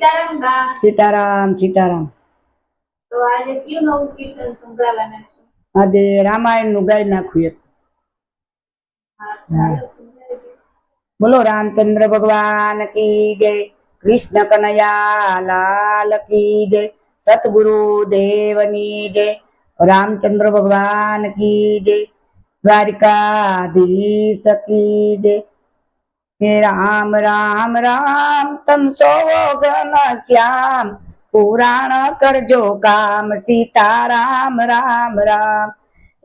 સીતારામ બા. સીતારામ સીતારામ। તો આજે કયું નવું કીર્તન સંભળાવવાના છો? આજે રામાયણ નું ગાઈ નાખ્યું એક। બોલો રાमचंद्र भगवान की जय, कृष्ण कन्हैया लाल की जय, सतगुरु देवनी जय, रामचंद्र भगवान की जय, द्वारिकाधीश की जय। हे राम राम राम तम सो घन श्याम, पुराण करजो काम सीता राम राम राम।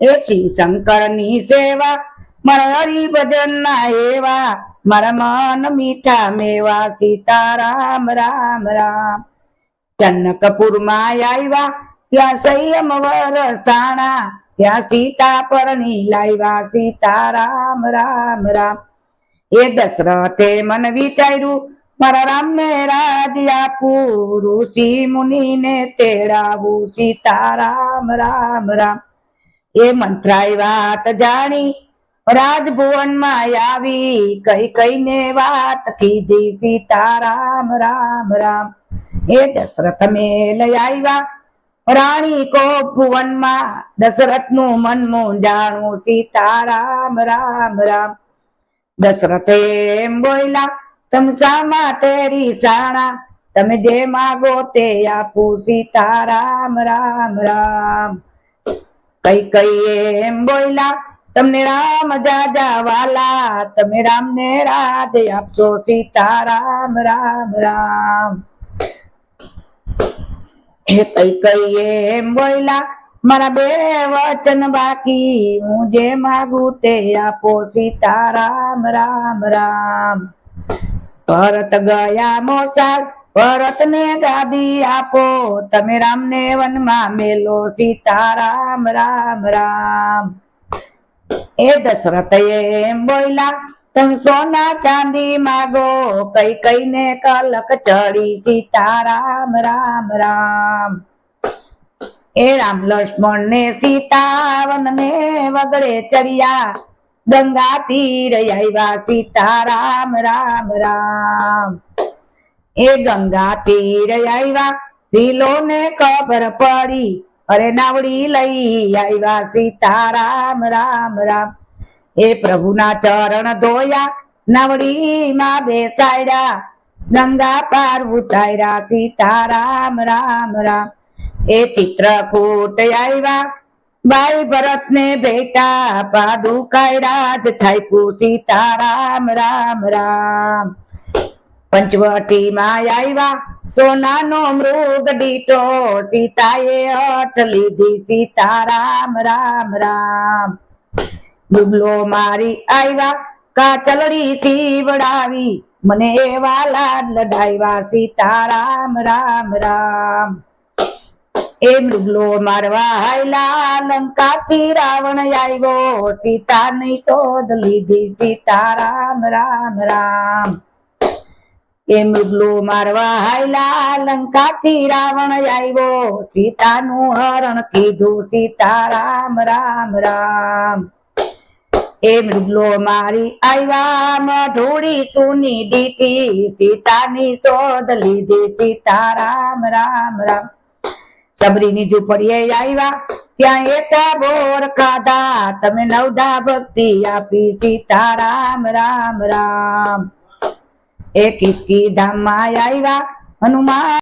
ए शिव शंकर नी सेवा मारा हरि भजन ना एवा, मारा मन मीठा मेवा सीता राम राम राम। जनकपुर मां आव्या त्या संयम वरसाणा, त्या सीता परणी लाव्या सीता राम राम राम। ए दशरथे मन विचार्यु मारा राम ने राज्य आपू, ऋषि मुनि ने तेड़ावू सीता राम राम राम। ए मंत्राई वात जाणी राजभुवन में आवी, कई कई ने वात कीधी सीता राम राम राम। ए दशरथ मेल आव्या राणी को भुवन में, दशरथ नु मन मूंझाणु सीता राम राम राम। दशरथ एम बोला तम सामा तेरी साणा, तमे जे मागो ते आपू सीता राम राम राम। कई कई एम बोला तमने राम जाजा वाला, तमे राम ने राज आपशो सीता राम राम राम। हे कई कई एम बोला मारा बे वचन बाकी, मुझे मागू ते आपो सीता राम राम राम। भरत गया मोसाल भरत ने गादी आपो, तमे राम ने वन मा मेलो सीता राम राम राम। ए दशरथ एम बोला तम सोना चांदी मागो, कई कई ने कलक चढ़ी सीता राम राम राम। ए राम लक्ष्मण ने सीता वन ने वगड़े चढ़िया, गंगा तीर आव्या सीता राम राम राम। ए गंगा तीर आव्या रीलो ने खबर पड़ी, अरे नावड़ी लई आव्या सीता राम राम राम। ए प्रभु ना चरण धोया नावड़ी मां बेसाड्या, गंगा पार उतार्या सीता राम राम राम। ए चित्रकूट आव्या भाई भरत ने बेटा, पादुकाय थायपू सीता राम राम राम। पंचवटी मां आव्या सोना नो मृग डीटो, सीताए हठ लीधी सीता राम राम राम। डुबलो मारी आव्या काचलड़ी सीवड़ावी, मने एवा लाड लडाव्या सीता राम राम राम। ए मृगलो मारवा हायला लंका थी रावण आव्यो, सीता ने शोध लीधी सीता राम राम राम। ए मृगलो मारवा हायला लंका थी रावण आव्यो, सीता नु हरण कीधु सीता राम राम राम। ए मृगलो मारी आव्या मढोड़ी सुनी दीठी, सीता नी शोध लीधी सीता राम राम राम। सबरी नी झूपड़ीए आव्या त्या एक बोर खाधा, तमे नवधा भक्ति आपी सीता राम राम राम। ए किसकी धाम मां आव्या हनुमान